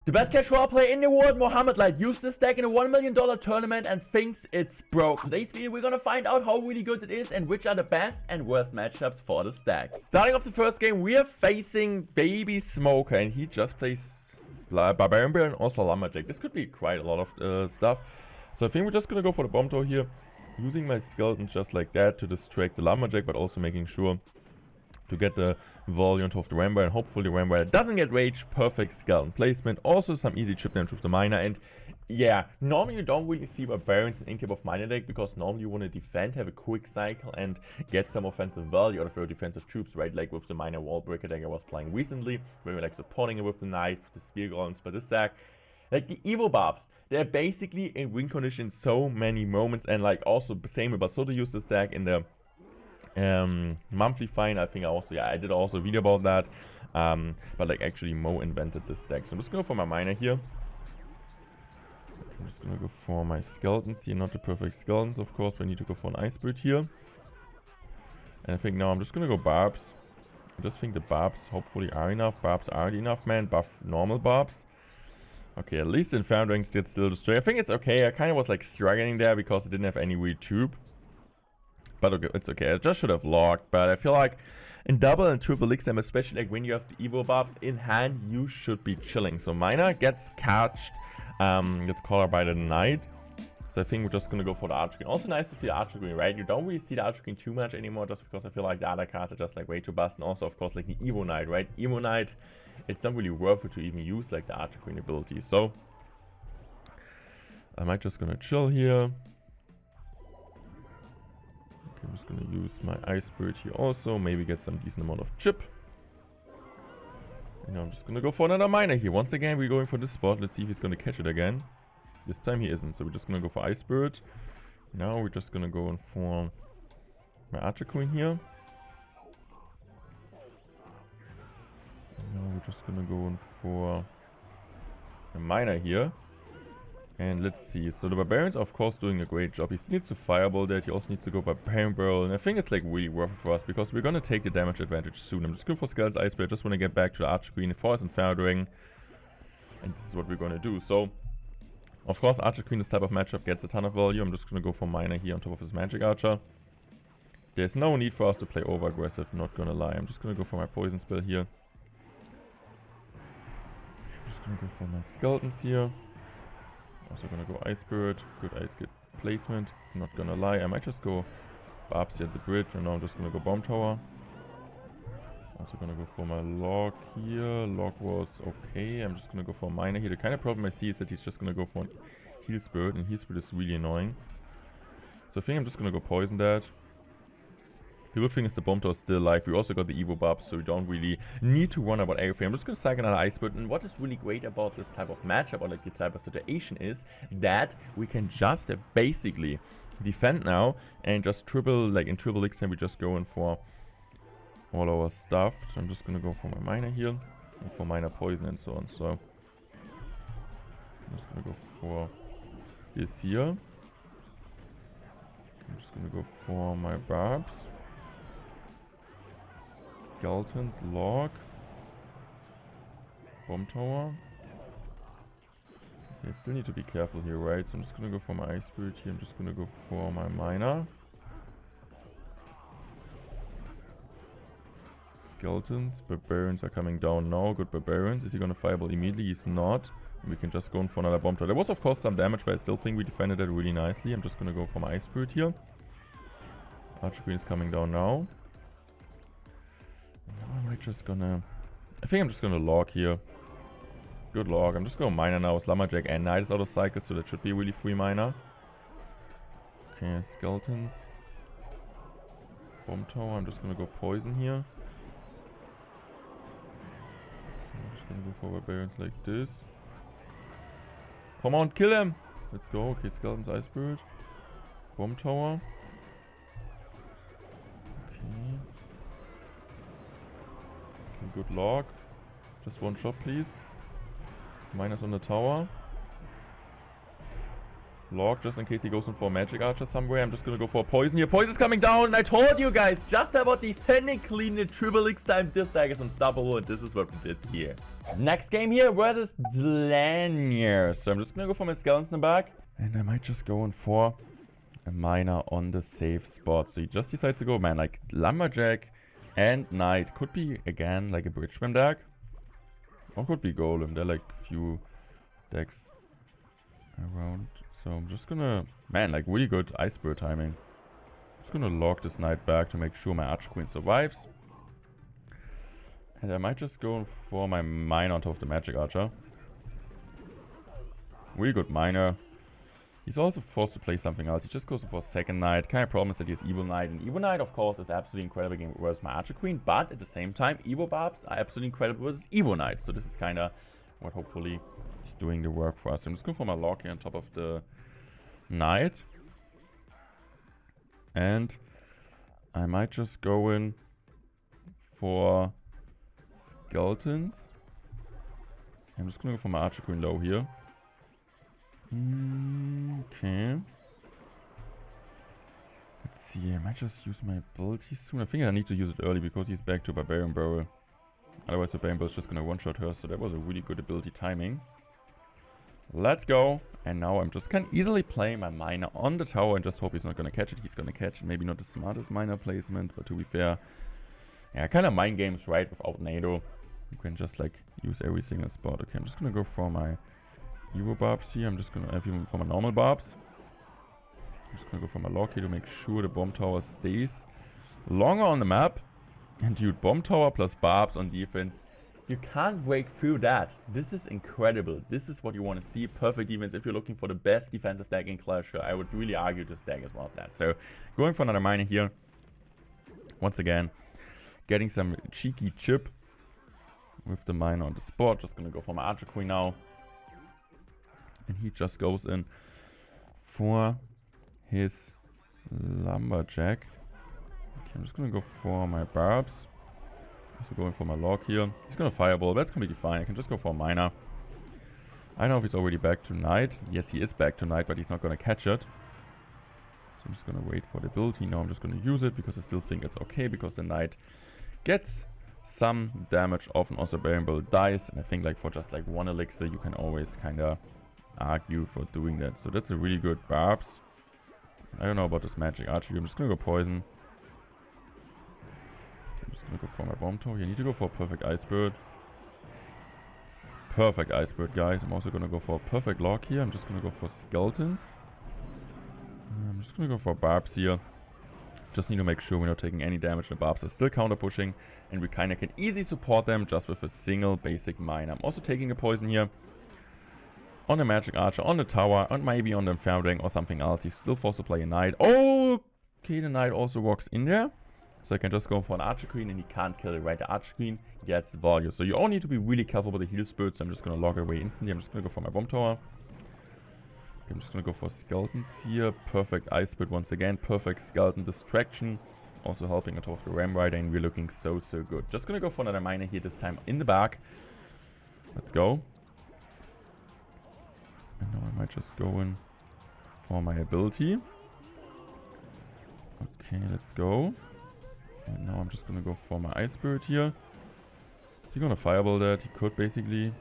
The best Clash Royale player in the world, Mohammed Light, used this deck in a $1 million tournament and thinks it's broke. Today's video, we're gonna find out how really good it is and which are the best and worst matchups for this deck. Starting off the first game, we are facing Baby Smoker, and he just plays Barbarian Bear and also Lumberjack. This could be quite a lot of stuff. So I think we're just gonna go for the bomb tower here, using my skeleton just like that to distract the Lumberjack, but also making sure to get the volume on top of the Vampire, and hopefully the Vampire doesn't get rage. Perfect skeleton placement. Also some easy chip damage with the miner. And yeah, normally you don't really see Barbarians in incap of miner deck, because normally you want to defend, have a quick cycle, and get some offensive value out of your defensive troops, right? Like with the miner wall breaker deck I was playing recently, where we're like supporting it with the knight, with the spear golems. But this deck, like the Evo Barbs, they're basically in win condition in so many moments. And like also same with Basoda used this deck in the monthly fine. I think I did also a video about that, but like actually Mo invented this deck. So I'm just gonna go for my miner here. I'm just gonna go for my skeletons here, not the perfect skeletons of course, but I need to go for an ice bird here. And I think now I'm just gonna go barbs. I just think the barbs hopefully are enough. Barbs are enough, man. Buff normal barbs. Okay, at least Inferno Ranks did still destroy. I think it's okay. I kind of was like struggling there because it didn't have any real tube. But okay, it's okay. I just should have logged. But I feel like in double and triple Elixir, especially like when you have the Evo Barbs in hand, you should be chilling. So Miner gets catched, gets caught up by the Knight. So I think we're just gonna go for the Archer Queen. Also nice to see the Archer Queen, right? You don't really see the Archer Queen too much anymore, just because I feel like the other cards are just like way too bust. And also, of course, like the Evo Knight, right? Evo Knight, it's not really worth it to even use like the Archer Queen ability. So I might just gonna chill here. I'm just gonna use my Ice Spirit here also, maybe get some decent amount of chip. And now I'm just gonna go for another miner here. Once again, we're going for this spot. Let's see if he's gonna catch it again. This time he isn't, so we're just gonna go for Ice Spirit. Now we're just gonna go in for my Archer Queen here. And now we're just gonna go in for a miner here. And let's see, so the Barbarian's of course doing a great job. He needs to fireball that, he also needs to go Barbarian Barrel, and I think it's like really worth it for us, because we're gonna take the damage advantage soon. I'm just going for Skeleton's Ice Spirit, just wanna get back to the Archer Queen, Forest and Inferno Dragon, and this is what we're gonna do. So, of course Archer Queen, this type of matchup gets a ton of value. I'm just gonna go for Miner here on top of his Magic Archer. There's no need for us to play over aggressive, not gonna lie. I'm just gonna go for my Poison Spell here. I'm just gonna go for my Skeletons here. Also gonna go Ice Spirit, good Ice Kit placement, not gonna lie. I might just go Barbs here at the bridge, and now I'm just gonna go Bomb Tower. Also gonna go for my Log here. Log was okay. I'm just gonna go for a Miner here. The kind of problem I see is that he's just gonna go for an Heal Spirit, and Heal Spirit is really annoying. So I think I'm just gonna go Poison that. The good thing is the Bomb Tower is still alive. We also got the Evo Barbs, so we don't really need to worry about everything. I'm just going to cycle another Ice Spirit. And what is really great about this type of matchup, or like the type of situation, is that we can just basically defend now and just triple, like in triple Elixir, we just go in for all our stuff. So I'm just going to go for my Miner here, and for Miner Poison and so on. So I'm just going to go for this here. I'm just going to go for my Barbs. Skeletons, Log, Bomb Tower. Okay, still need to be careful here, right? So I'm just gonna go for my Ice Spirit here. I'm just gonna go for my Miner. Skeletons, Barbarians are coming down now. Good Barbarians. Is he gonna fireball immediately? He's not. We can just go in for another Bomb Tower. There was of course some damage, but I still think we defended that really nicely. I'm just gonna go for my Ice Spirit here. Archer Queen is coming down now. I think I'm just gonna log here. Good log. I'm just gonna miner now with Lumberjack and Knight is out of cycle, so that should be a really free miner. Okay, Skeletons. Bomb Tower. I'm just gonna go Poison here. I'm just gonna go for Barbarians like this. Come on, kill him! Let's go. Okay, Skeletons, Ice Spirit. Bomb Tower. Okay. Good log. Just one shot, please. Minus on the tower. Log, just in case he goes in for a magic archer somewhere. I'm just gonna go for a poison here. Poison's coming down, and I told you guys just about defending clean the triple X time. This deck is unstoppable, and this is what we did here. Next game here versus Dlanier. So I'm just gonna go for my skeletons in the back, and I might just go in for a miner on the safe spot. So he just decides to go, man, like lumberjack and knight. Could be again like a Bridgeman deck, or could be golem. They're like few decks around. So I'm just gonna, man, like really good iceberg timing. Just gonna log this knight back to make sure my archqueen survives. And I might just go for my miner on top of the magic archer. Really good miner. He's also forced to play something else. He just goes for a second knight. Kind of problem is that he has Evil Knight. And Evil Knight, of course, is absolutely incredible game versus my Archer Queen. But at the same time, Evo Barbs are absolutely incredible versus Evo Knight. So this is kind of what hopefully is doing the work for us. I'm just going for my lock here on top of the knight. And I might just go in for skeletons. I'm just going to go for my Archer Queen low here. Okay. Let's see, I might just use my ability soon. I think I need to use it early because he's back to Barbarian Barrel. Otherwise Barbarian Barrel is just gonna one-shot her, so that was a really good ability timing. Let's go. And now I'm just can easily play my miner on the tower and just hope he's not gonna catch it. He's gonna catch it. Maybe not the smartest miner placement, but to be fair, yeah, kind of mind games right without NATO. You can just like use every single spot. Okay, I'm just gonna go for my Evo Barbs here. I'm just gonna have him for my normal Barbs. I'm just gonna go for my lock here to make sure the bomb tower stays longer on the map. And dude, bomb tower plus Barbs on defense, you can't break through that. This is incredible. This is what you want to see. Perfect defense. If you're looking for the best defensive deck in Clash Royale, I would really argue this deck is one of that. So going for another miner here. Once again, getting some cheeky chip with the miner on the spot. Just gonna go for my Archer Queen now. And he just goes in for his lumberjack. Okay, I'm just gonna go for my barbs. Also going for my log here. He's gonna fireball. That's completely fine. I can just go for a miner. I don't know if he's already back to knight. Yes, he is back to knight, but he's not gonna catch it. So I'm just gonna wait for the ability. Now I'm just gonna use it because I still think it's okay because the knight gets some damage off and also Barbarian Barrel dies. And I think like for just like one elixir, you can always kind of argue for doing that. So that's a really good barbs. I don't know about this magic archer. I'm just gonna go poison. Okay, I'm just gonna go for my bomb tower. You need to go for a perfect iceberg. Perfect iceberg, guys. I'm also gonna go for a perfect lock here. I'm just gonna go for skeletons. I'm just gonna go for barbs here. Just need to make sure we're not taking any damage. The barbs are still counter pushing, and we kind of can easily support them just with a single basic mine. I'm also taking a poison here on the magic archer, on the tower, and maybe on the founding or something else. He's still forced to play a knight. Oh, okay, the knight also walks in there. So I can just go for an archer queen, and he can't kill it, right? The archer queen gets value. So you all need to be really careful with the heal spurt. So I'm just going to log away instantly. I'm just going to go for my bomb tower. Okay, I'm just going to go for skeletons here. Perfect ice spurt once again. Perfect skeleton distraction. Also helping on top of the ram rider, and we're looking so good. Just going to go for another miner here, this time in the back. Let's go. And now I might just go in for my ability. Okay, let's go. And now I'm just gonna go for my ice spirit here. Is he gonna fireball that? He could basically.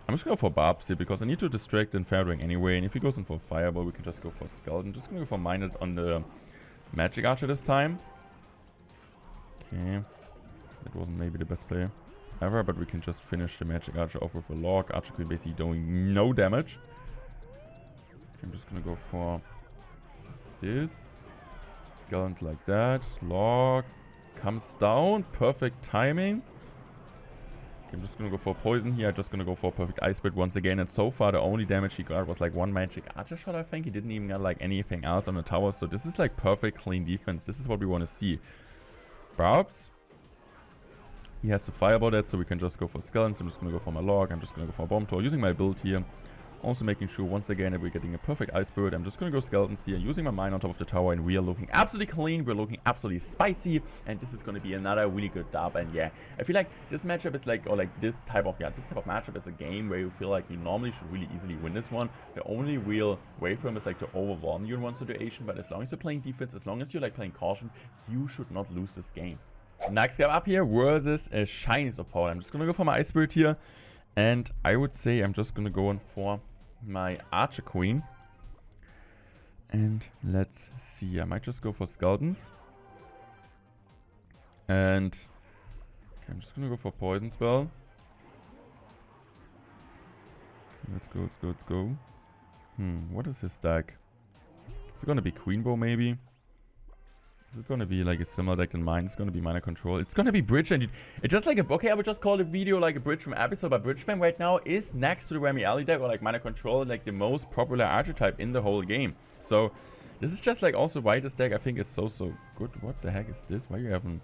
I'm just gonna go for barbs here because I need to distract the Fairwing anyway. And if he goes in for fireball, we can just go for skeleton. Just gonna go for mine on the magic archer this time. Okay, that wasn't maybe the best play ever, but we can just finish the magic archer off with a log. Archer queen basically doing no damage. I'm just gonna go for this. Skeletons like that. Log comes down. Perfect timing. Okay, I'm just gonna go for poison here. I'm just gonna go for perfect ice spit once again. And so far the only damage he got was like one magic archer shot, I think. He didn't even get like anything else on the tower. So this is like perfect clean defense. This is what we want to see. Barbs. He has to fireball that, so we can just go for skeletons. I'm just gonna go for my log. I'm just gonna go for a bomb tower using my ability here. Also making sure once again that we're getting a perfect Ice Bird. I'm just gonna go Skeletons here, using my mine on top of the tower, and we are looking absolutely clean. We're looking absolutely spicy, and this is gonna be another really good dub. And yeah, I feel like this matchup is like, or like this type of matchup is a game where you feel like you normally should really easily win this one. The only real way for him is like to overwhelm you in one situation, but as long as you're playing defense, as long as you're like playing caution, you should not lose this game. Next game up here versus a shiny support. I'm just gonna go for my Ice Spirit here, and I would say I'm just gonna go in for my Archer Queen. And let's see, I might just go for Skeletons. And okay, I'm just gonna go for Poison Spell. Let's go, let's go, let's go. What is his deck? Is it gonna be Queen Bow maybe? Is it gonna be like a similar deck than mine? It's gonna be Mana Control. It's gonna be Bridgeman. It's just like a... Okay, I would just call the video like a Bridgeman episode, but Bridgeman right now is next to the mortenroyale deck, or like Mana Control, like the most popular archetype in the whole game. So, this is just like also why this deck I think is so good. What the heck is this? Why you haven't...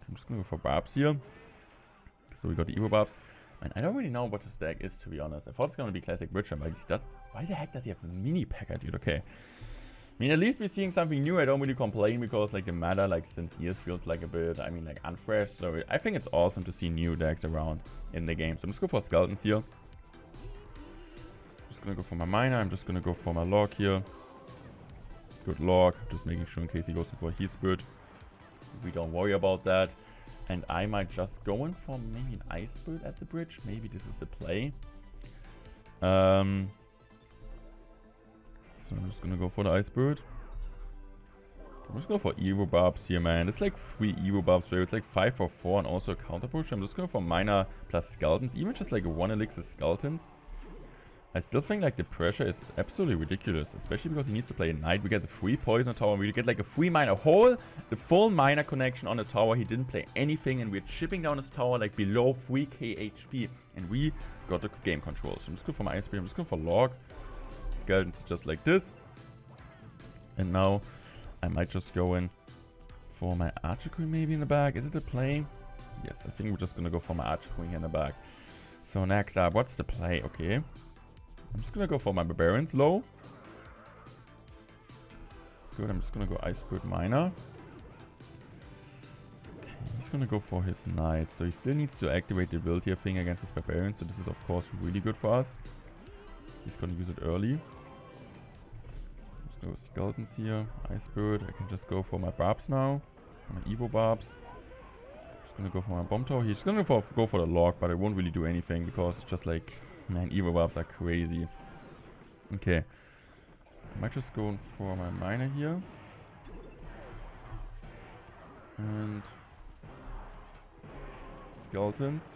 I'm just gonna go for Barbs here. So we got the Evo Barbs. And I don't really know what this deck is, to be honest. I thought it's gonna be classic Bridgeman, but why the heck does he have a mini Pekka, dude? Okay. I mean, at least we're seeing something new. I don't really complain because like the meta, like since years, feels like a bit, I mean, like unfresh. So I think it's awesome to see new decks around in the game. So I'm just going for Skeletons here. Just gonna go for my Miner. I'm just gonna go for my Log here. Good Log. Just making sure in case he goes in for a Heat Spirit, we don't worry about that. And I might just go in for maybe an Ice Spirit at the bridge. Maybe this is the play. So I'm just gonna go for the Ice Bird. I'm just going for Evo Barbs here, man. It's like 3 Evo Barbs where it's like 5 for 4 and also a counter push. I'm just going for Miner plus Skeletons, even just like a 1 elixir Skeletons. I still think like the pressure is absolutely ridiculous, especially because he needs to play a Knight. We get the free poison tower, we get like a free miner, the full miner connection on the tower. He didn't play anything, and we're chipping down his tower like below 3k HP, and we got the game control. So I'm just going for my Ice Spear, I'm just going for Log. Skeletons just like this. And now I might just go in for my Archer Queen maybe in the back. Is it a play? Yes, I think we're just gonna go for my Archer Queen here in the back. So next up, what's the play? Okay, I'm just gonna go for my Barbarians low. Good, I'm just gonna go Ice Spirit Miner. Okay, he's gonna go for his Knight. So he still needs to activate the ability, I think, against his Barbarian. So this is of course really good for us. He's gonna use it early. Just go Skeletons here, Ice Spirit. I can just go for my Barbs now. My Evo Barbs. Just gonna go for my Bomb Tower. He's gonna go for the Log, but I won't really do anything because it's just like, man, Evo Barbs are crazy. Okay. I might just go for my Miner here. And Skeletons.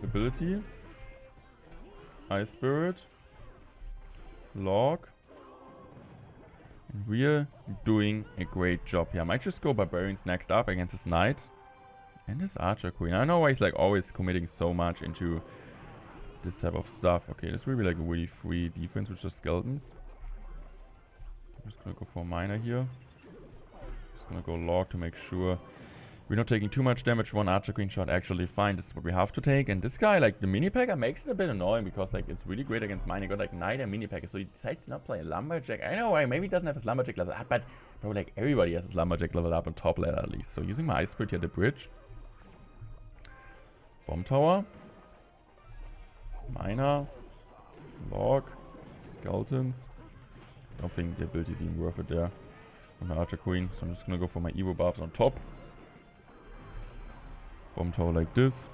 Ability. Ice Spirit, Log, and we're doing a great job here. I might just go Barbarians next up against his Knight and his Archer Queen. I know why he's like always committing so much into this type of stuff. Okay, this will be like a really free defense with just Skeletons. I'm just gonna go for a Miner here. Just gonna go Log to make sure we're not taking too much damage. One Archer Queen shot actually fine. This is what we have to take. And this guy, like the mini Pekka, makes it a bit annoying because like it's really great against mine. He got like Knight and mini Pekka, so he decides to not play a Lumberjack. I know why, maybe he doesn't have his Lumberjack level up, but bro, like everybody has his Lumberjack level up on top ladder at least. So using my Ice Spirit here at the bridge. Bomb Tower. Miner. Log. Skeletons. I don't think the ability is even worth it there. On the Archer Queen. So I'm just gonna go for my Evo Barbs on top. Bomb Tower like this.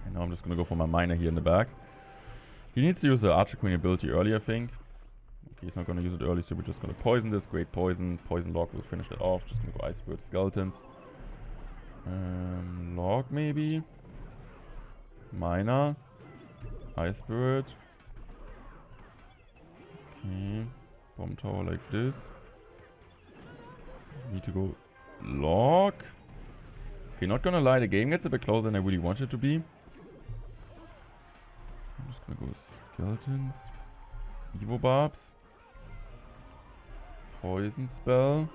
And now I'm just gonna go for my Miner here in the back. He needs to use the Archer Queen ability early, I think. Okay, he's not gonna use it early, so we're just gonna poison this. Great poison. Poison Log will finish that off. Just gonna go Ice Spirit Skeletons. Log maybe. Miner. Ice Spirit. Okay. Bomb Tower like this. Need to go Log. Okay, not gonna lie, the game gets a bit closer than I really want it to be. I'm just gonna go Skeletons. Evo Barbs. Poison Spell.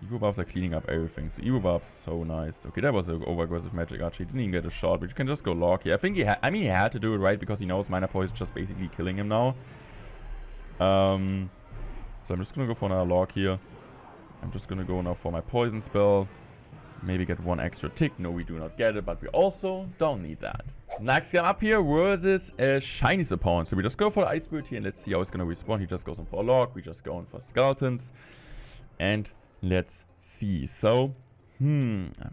Evo buffs are cleaning up everything. So Evo buffs, so nice. Okay, that was an over-aggressive magic archer. He didn't even get a shot, but you can just go log here. I think he had to do it, right? Because he knows Minor Poison is just basically killing him now. So I'm just gonna go for another log here. I'm just gonna go now for my poison spell. Maybe get one extra tick. No, we do not get it, but we also don't need that. Next game up here versus a shiny opponent. So we just go for the Ice Spirit here and let's see how it's gonna respawn. He just goes in for a log. We just go in for skeletons. And let's see. So, I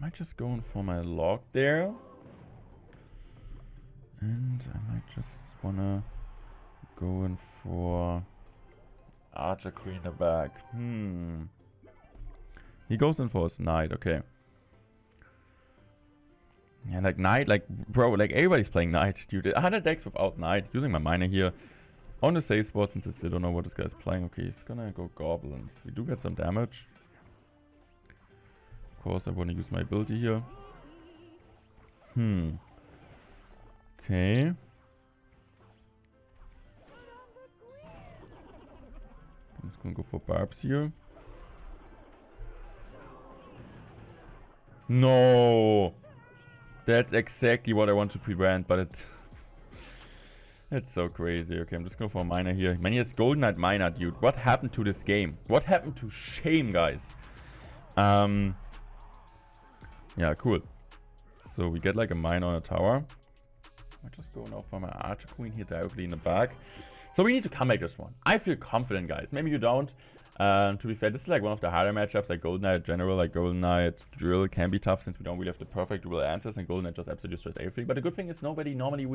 might just go in for my log there. And I might just wanna go in for Archer Queen in the back. He goes in for his knight, okay. Yeah, like knight, like bro, like everybody's playing knight, dude. 100 decks without knight. Using my miner here on the safe spot since I still don't know what this guy's playing. Okay, he's gonna go goblins. We do get some damage. Of course, I want to use my ability here. Okay. I'm just gonna go for barbs here. No! That's exactly what I want to prevent, but it's so crazy. Okay, I'm just going for a miner here. Man, he has Golden Knight miner, dude. What happened to this game? What happened to shame, guys? Yeah, cool. So we get like a miner on a tower. I just go now for my Archer Queen here directly in the back. So we need to come back this one. I feel confident, guys. Maybe you don't. To be fair, this is like one of the harder matchups, like Golden Knight General, like Golden Knight Drill can be tough since we don't really have the perfect real answers, and Golden Knight just absolutely destroys everything. But the good thing is nobody normally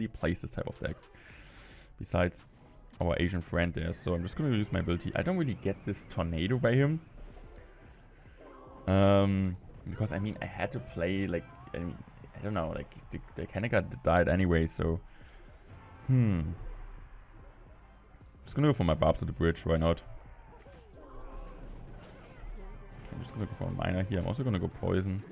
plays this type of decks, besides our Asian friend there. So I'm just going to use my ability. I don't really get this tornado by him, because I mean I had to play like I don't know, like the Kaneka died anyway. So just gonna go for my barbs at the bridge, why not? Okay, I'm just gonna go for a miner here. I'm also gonna go poison.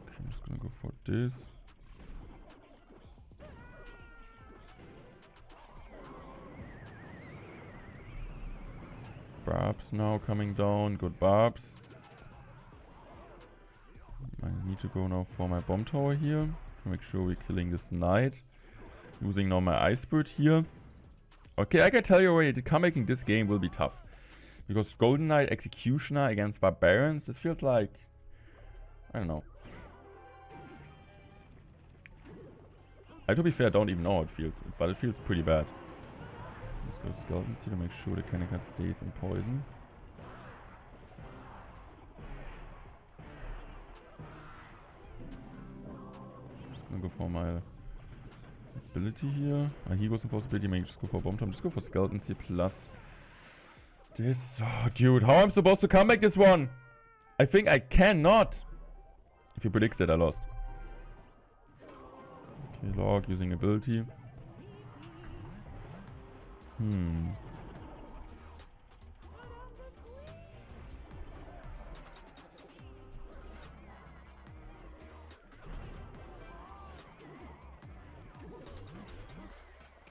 Okay, I'm just gonna go for this. Barbs now coming down. Good barbs. I need to go now for my bomb tower here. Make sure we're killing this knight. Using now my Ice Spirit here. Okay, I can tell you already, the comebacking this game will be tough. Because Golden Knight Executioner against Barbarians, this feels like... I don't know. To be fair, I don't even know how it feels, but it feels pretty bad. Let's go Skeletons here to make sure the Kaneka stays in poison. Go for my ability here. He goes in for his ability, maybe just go for bomb time. Just go for skeletons here plus this. Oh, dude, how am I supposed to come back this one? I think I cannot. If he predicts that, I lost. Okay, log using ability.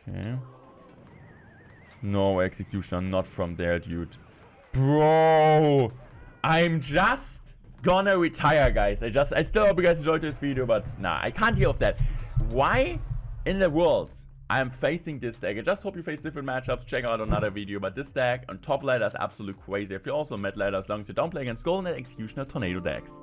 Okay. No executioner, not from there, dude. Bro! I'm just gonna retire, guys. I still hope you guys enjoyed this video, but nah, I can't deal with that. Why in the world I'm facing this deck? I just hope you face different matchups. Check out another video, but this deck on top ladder is absolute crazy. I feel also mid ladder as long as you don't play against Golden Knight Executioner Tornado decks.